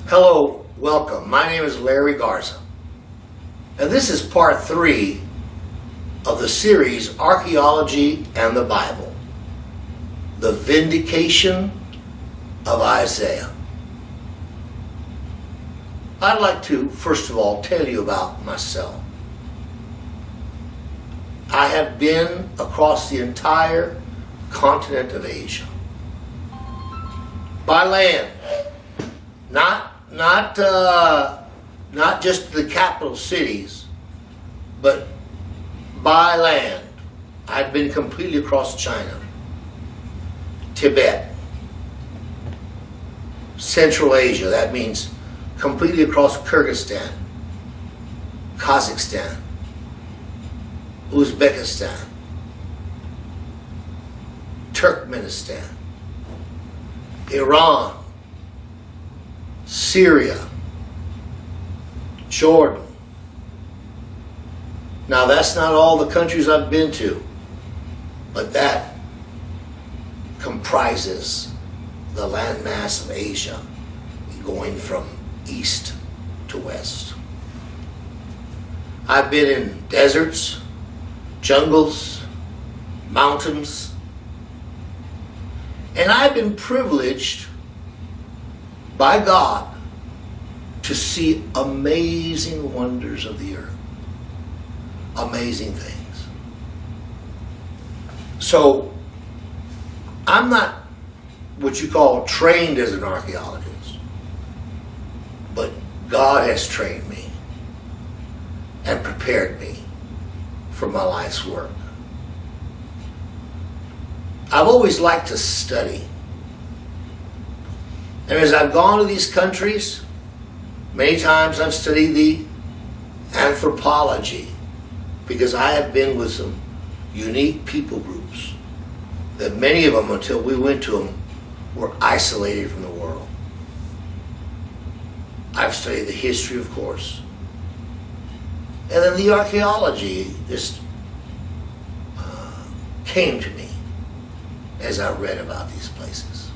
Hello, welcome. My name is Larry Garza, and this is part 3 of the series Archaeology and the Bible, the Vindication of Isaiah. I'd like to, first of all, tell you about myself. I have been across the entire continent of Asia. By land, not just the capital cities, but by land. I've been completely across China, Tibet, Central Asia, that means completely across Kyrgyzstan, Kazakhstan, Uzbekistan, Turkmenistan, Iran, Syria, Jordan. Now that's not all the countries I've been to, but that comprises the landmass of Asia, going from east to west. I've been in deserts, jungles, mountains, and I've been privileged by God to see amazing wonders of the earth. Amazing things. So, I'm not what you call trained as an archaeologist, but God has trained me and prepared me for my life's work. I've always liked to study. And as I've gone to these countries, many times I've studied the anthropology, because I have been with some unique people groups that many of them, until we went to them, were isolated from the world. I've studied the history, of course. And then the archaeology just came to me as I read about these places.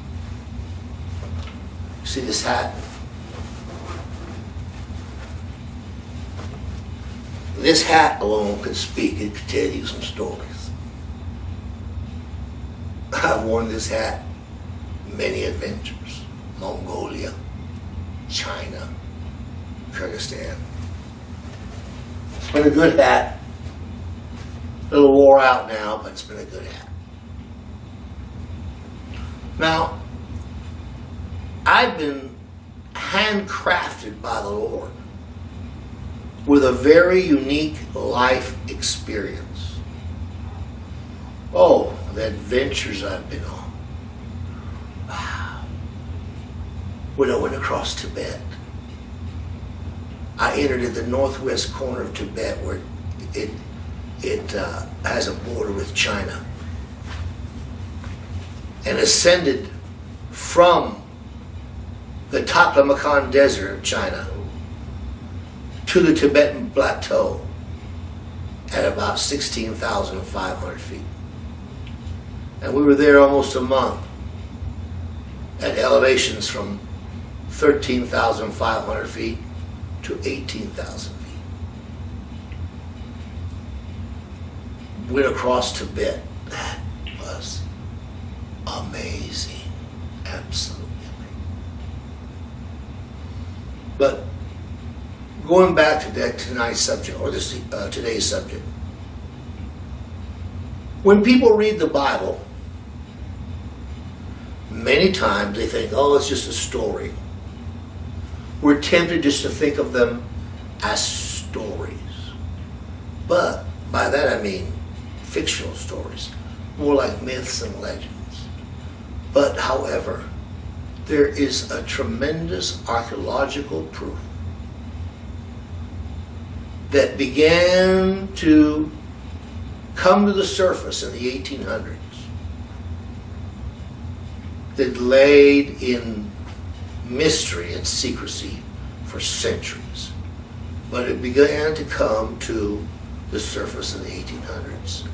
See this hat? This hat alone could speak. It could tell you some stories. I've worn this hat many adventures. Mongolia, China, Kyrgyzstan. It's been a good hat. A little wore out now, but it's been a good hat. Now, I've been handcrafted by the Lord with a very unique life experience. Oh, the adventures I've been on. Wow. When I went across Tibet, I entered at the northwest corner of Tibet, where it has a border with China, and ascended from the Taklamakan Desert of China to the Tibetan Plateau at about 16,500 feet. And we were there almost a month at elevations from 13,500 feet to 18,000 feet. Went across Tibet. That was amazing. Absolutely. But going back to tonight's subject, or today's subject, when people read the Bible, many times they think, oh, it's just a story. We're tempted just to think of them as stories. But by that I mean fictional stories, more like myths and legends. But however, there is a tremendous archaeological proof that began to come to the surface in the 1800s, that laid in mystery and secrecy for centuries. But it began to come to the surface in the 1800s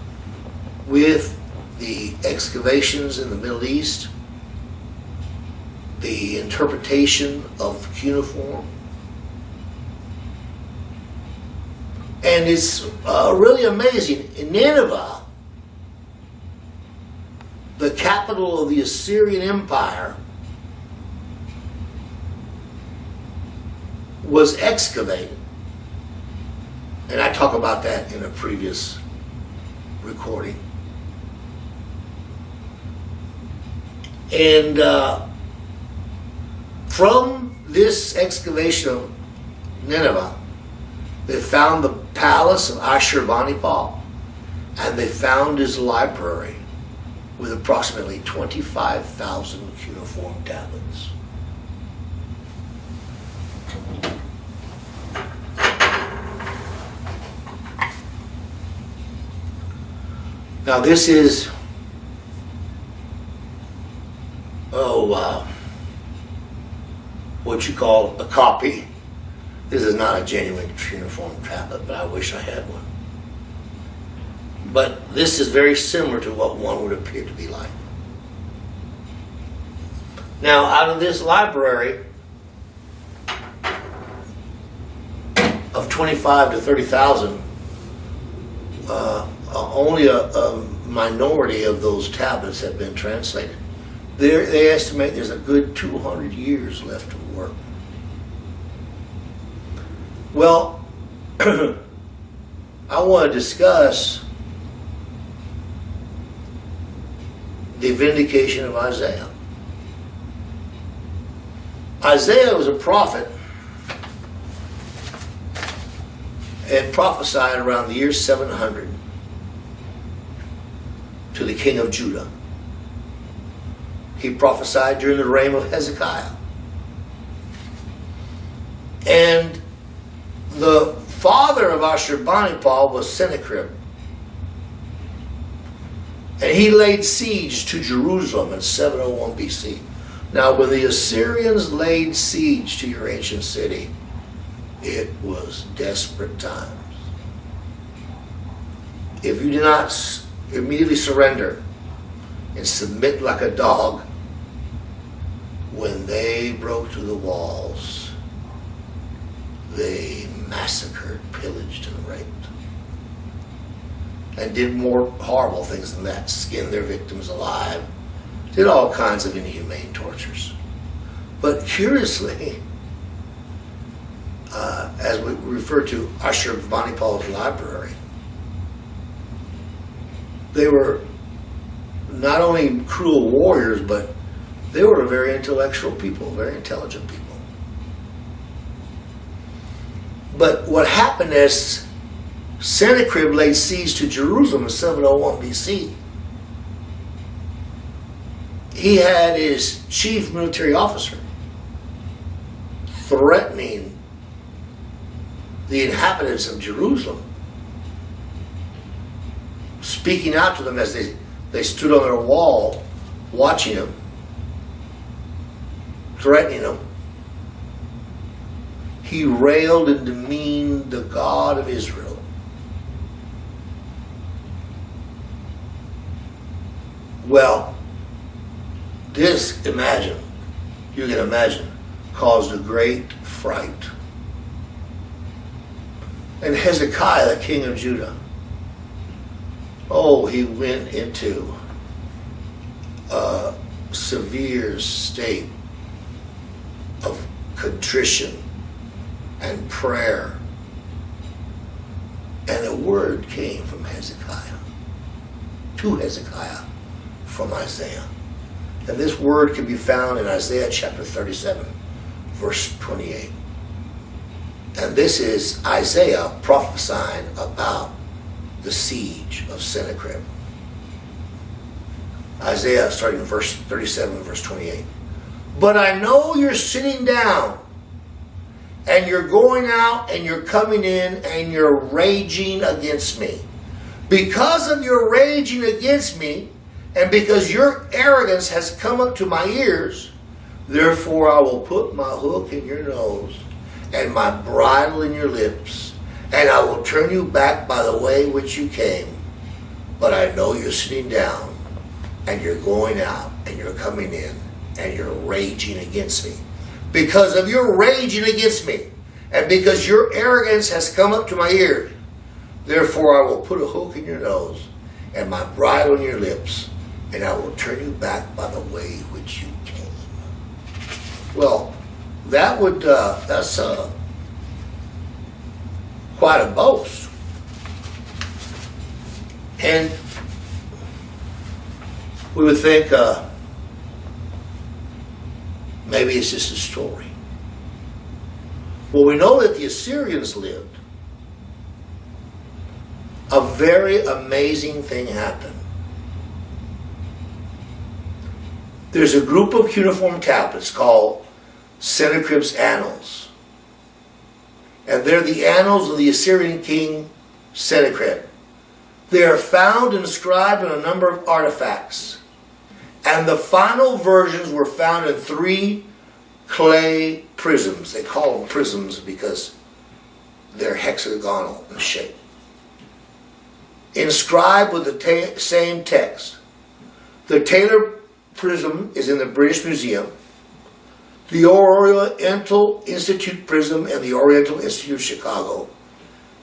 with the excavations in the Middle East the interpretation of cuneiform. And it's really amazing. In Nineveh, the capital of the Assyrian Empire, was excavated. And I talk about that in a previous recording. And from this excavation of Nineveh, they found the palace of Ashurbanipal, and they found his library with approximately 25,000 cuneiform tablets. Now this is, what you call a copy. This is not a genuine cuneiform tablet, but I wish I had one. But this is very similar to what one would appear to be like. Now, out of this library of 25 to 30,000, only a minority of those tablets have been translated. They estimate there's a good 200 years left of work. Well, I want to discuss the vindication of Isaiah. Isaiah was a prophet and prophesied around the year 700 to the king of Judah. He prophesied during the reign of Hezekiah. And the father of Ashurbanipal was Sennacherib. And he laid siege to Jerusalem in 701 BC. Now, when the Assyrians laid siege to your ancient city, it was desperate times. If you did not immediately surrender and submit like a dog, when they broke through the walls, they massacred, pillaged, and raped. And did more horrible things than that. Skinned their victims alive. Did all kinds of inhumane tortures. But curiously, as we refer to Ashurbanipal's library, they were not only cruel warriors, but they were very intellectual people, very intelligent people. But what happened is Sennacherib laid siege to Jerusalem in 701 BC. He had his chief military officer threatening the inhabitants of Jerusalem, speaking out to them as they stood on their wall, watching him, threatening them. He railed and demeaned the God of Israel. Well, this, you can imagine, caused a great fright. And Hezekiah, the king of Judah, he went into a severe state of contrition and prayer. And a word came from Hezekiah, to Hezekiah, from Isaiah. And this word can be found in Isaiah chapter 37, verse 28. And this is Isaiah prophesying about the siege of Sennacherib. Isaiah, starting in verse 37, verse 28. But I know you're sitting down, and you're going out, and you're coming in, and you're raging against me. Because of your raging against me, and because your arrogance has come up to my ears, therefore I will put my hook in your nose, and my bridle in your lips, and I will turn you back by the way which you came. But I know you're sitting down, and you're going out, and you're coming in, and you're raging against me. Because of your raging against me, and because your arrogance has come up to my ears, therefore I will put a hook in your nose and my bridle in your lips, and I will turn you back by the way which you came. Well, that's quite a boast. And we would think maybe it's just a story. Well, we know that the Assyrians lived. A very amazing thing happened. There's a group of cuneiform tablets called Sennacherib's Annals. And they're the annals of the Assyrian king Sennacherib. They are found inscribed in a number of artifacts. And the final versions were found in 3 clay prisms. They call them prisms because they're hexagonal in shape. Inscribed with the same text. The Taylor prism is in the British Museum. The Oriental Institute prism in the Oriental Institute of Chicago.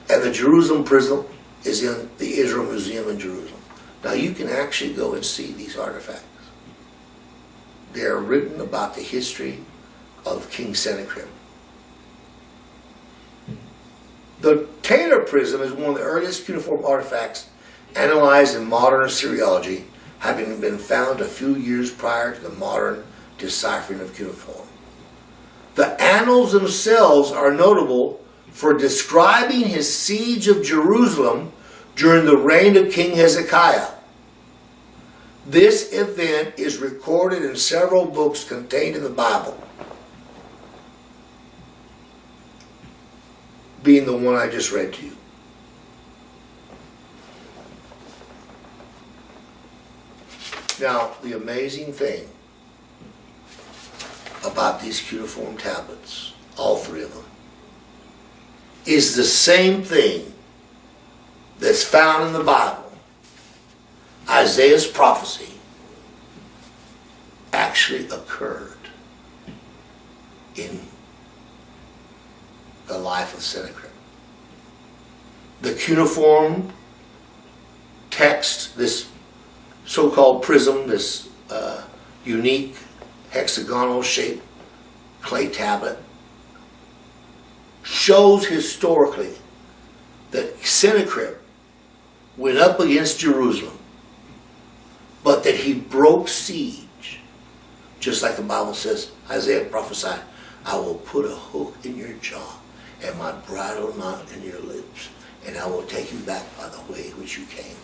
And the Jerusalem prism is in the Israel Museum in Jerusalem. Now you can actually go and see these artifacts. They are written about the history of King Sennacherib. The Taylor prism is one of the earliest cuneiform artifacts analyzed in modern Archaeology, having been found a few years prior to the modern deciphering of cuneiform. The annals themselves are notable for describing his siege of Jerusalem during the reign of King Hezekiah. This event is recorded in several books contained in the Bible, being the one I just read to you. Now, the amazing thing about these cuneiform tablets, all 3 of them, is the same thing that's found in the Bible. Isaiah's prophecy actually occurred in the life of Sennacherib. The cuneiform text, this so-called prism, this unique hexagonal shaped clay tablet, shows historically that Sennacherib went up against Jerusalem, but that he broke siege. Just like the Bible says, Isaiah prophesied, I will put a hook in your jaw and my bridle knot in your lips, and I will take you back by the way which you came.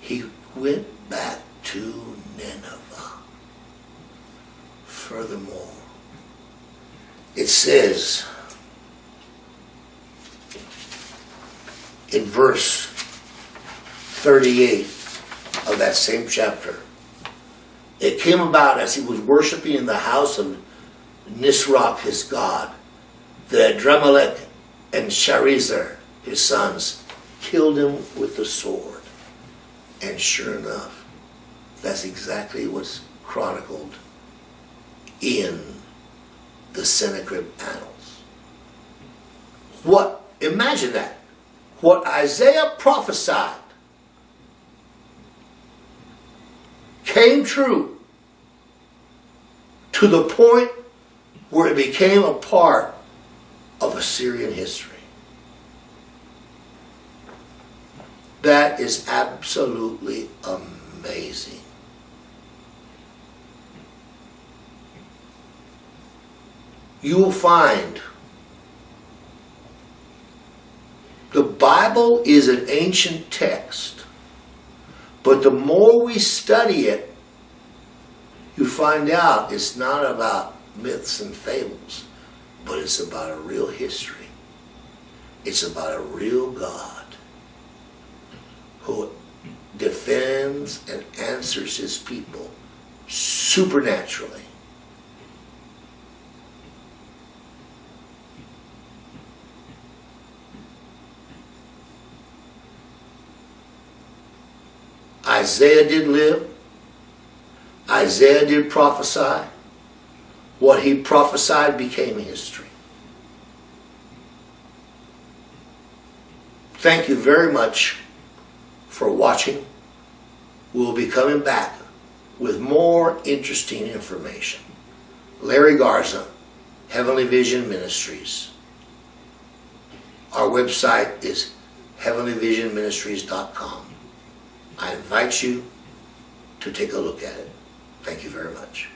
He went back to Nineveh. Furthermore, it says in verse 38 of that same chapter, it came about as he was worshiping in the house of Nisroch his god, that Adremelech and Sharezer his sons killed him with the sword. And sure enough, that's exactly what's chronicled in the Sennacherib Annals. Imagine that. What Isaiah prophesied came true to the point where it became a part of Assyrian history. That is absolutely amazing. You will find the Bible is an ancient text, but the more we study it, you find out it's not about myths and fables, but it's about a real history. It's about a real God who defends and answers his people supernaturally. Isaiah did live. Isaiah did prophesy. What he prophesied became history. Thank you very much for watching. We'll be coming back with more interesting information. Larry Garza, Heavenly Vision Ministries. Our website is heavenlyvisionministries.com. I invite you to take a look at it. Thank you very much.